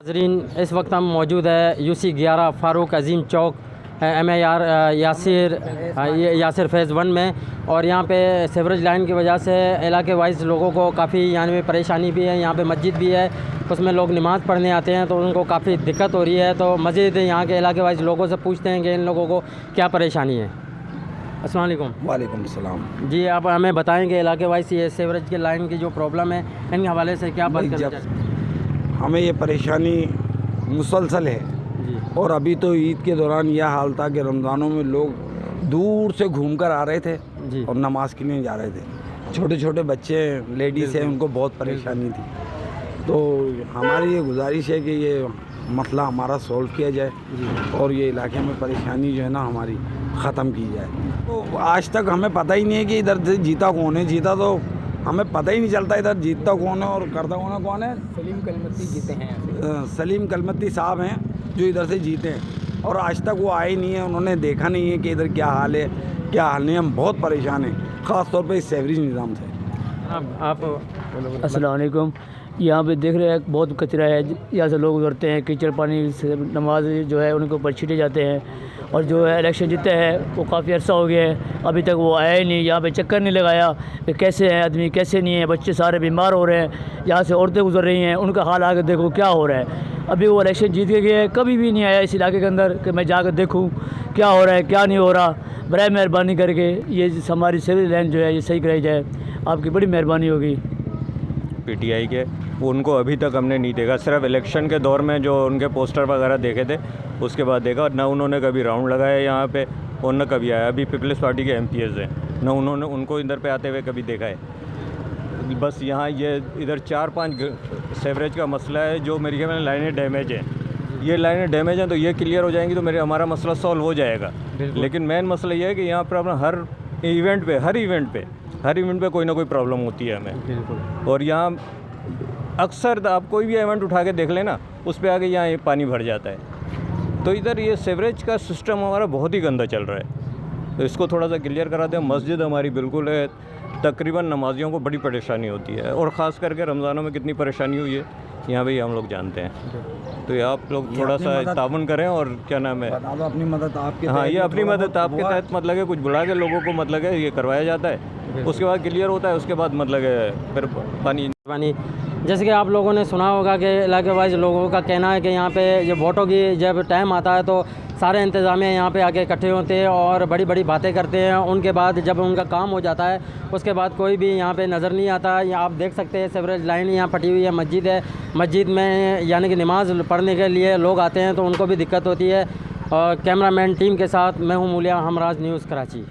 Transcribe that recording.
नाज़रीन, इस वक्त हम मौजूद है UC 11 फ़ारूक अजीम चौक MAR यासिर फ़ेज़ 1 में। और यहाँ पे सीवरेज लाइन की वजह से इलाके वाइज लोगों को काफ़ी यानी परेशानी भी है। यहाँ पे मस्जिद भी है, उसमें लोग नमाज़ पढ़ने आते हैं तो उनको काफ़ी दिक्कत हो रही है। तो मज़ीद यहाँ के इलाके वाइज लोगों से पूछते हैं कि इन लोगों को क्या परेशानी है। अस्सलाम वालेकुम। वालेकुम सलाम। जी, आप हमें बताएँ कि इलाके वाइज ये सीवरेज की लाइन की जो प्रॉब्लम है इनके हवाले से क्या बात करना चाहते हैं? हमें ये परेशानी मुसलसल है जी। और अभी तो ईद के दौरान यह हाल था कि रमज़ानों में लोग दूर से घूमकर आ रहे थे जी। और नमाज के लिए जा रहे थे। छोटे छोटे बच्चे, लेडीज़ हैं, उनको बहुत परेशानी थी। तो हमारी ये गुजारिश है कि ये मसला हमारा सॉल्व किया जाए और ये इलाके में परेशानी जो है ना हमारी ख़त्म की जाए। तो आज तक हमें पता ही नहीं है कि इधर से जीता कौन है। जीता तो हमें पता ही नहीं चलता इधर जीतता कौन है और करता कौन है। सलीम कलमती जीते हैं। सलीम कलमती साहब हैं जो इधर से जीते हैं और आज तक वो आए नहीं हैं। उन्होंने देखा नहीं है कि इधर क्या हाल है क्या हाल नहीं। हम बहुत परेशान हैं, ख़ास तौर पे इस सीवरेज निज़ाम से। आप अस्सलाम वालेकुम। यहाँ पे देख रहे हैं बहुत कचरा है, यहाँ से लोग उतरते हैं, कीचड़ पानी से नमाज जो है उनके ऊपर छीटे जाते हैं। और जो है इलेक्शन जीते हैं वो काफ़ी अर्सा हो गया है, अभी तक वो आया ही नहीं। यहाँ पे चक्कर नहीं लगाया कि कैसे है आदमी कैसे नहीं है। बच्चे सारे बीमार हो रहे हैं, यहाँ से औरतें गुजर रही हैं, उनका हाल आके देखो क्या हो रहा है। अभी वो इलेक्शन जीत के गए, कभी भी नहीं आया इस इलाके के अंदर कि मैं जाकर देखूँ क्या हो रहा है क्या नहीं हो रहा। बराए मेहरबानी करके ये हमारी सीवरेज लाइन जो है ये सही कराई जाए, आपकी बड़ी मेहरबानी होगी। PTI के उनको अभी तक हमने नहीं देखा, सिर्फ इलेक्शन के दौर में जो उनके पोस्टर वगैरह देखे थे उसके बाद देखा। ना उन्होंने कभी राउंड लगाया यहाँ पे और न कभी आया। अभी पीपल्स पार्टी के MPs हैं, न उन्होंने उनको इधर पे आते हुए कभी देखा है। बस यहाँ ये इधर 4-5 सीवरेज का मसला है जो मेरे ख्याल में लाइनें डैमेज हैं। ये लाइनें डैमेज हैं तो ये क्लियर हो जाएंगी तो हमारा मसला सॉल्व हो जाएगा। लेकिन मेन मसला ये है कि यहाँ पर अपना हर इवेंट पे कोई ना कोई प्रॉब्लम होती है हमें। और यहाँ अक्सर आप कोई भी इवेंट उठा के देख लेना उस पे आगे यहाँ ये पानी भर जाता है। तो इधर ये सीवरेज का सिस्टम हमारा बहुत ही गंदा चल रहा है, तो इसको थोड़ा सा क्लियर करा दें। मस्जिद हमारी बिल्कुल है, तकरीबन नमाजियों को बड़ी परेशानी होती है और ख़ास करके रमज़ानों में कितनी परेशानी हुई है यहाँ भी हम लोग जानते हैं। तो ये आप लोग थोड़ा सा तावन करें और क्या नाम है अपनी मदद आपके। हाँ, ये अपनी मदद आपके तहत मतलब है कुछ बुला के लोगों को मतलब है ये करवाया जाता है, उसके बाद क्लियर होता है, उसके बाद मतलब है फिर पानी। जैसे कि आप लोगों ने सुना होगा कि इलाके वाइज लोगों का कहना है कि यहाँ पे जब वोटों की जब टाइम आता है तो सारे इंतज़ामिया यहाँ पे आके इकट्ठे होते हैं और बड़ी बड़ी बातें करते हैं। उनके बाद जब उनका काम हो जाता है उसके बाद कोई भी यहाँ पे नज़र नहीं आता। यहाँ आप देख सकते हैं सीवरेज लाइन यहाँ फटी हुई है, मस्जिद है, मस्जिद में यानी कि नमाज़ पढ़ने के लिए लोग आते हैं तो उनको भी दिक्कत होती है। और कैमरामैन टीम के साथ मैं हूँ मूलिया, हमराज न्यूज़ कराची।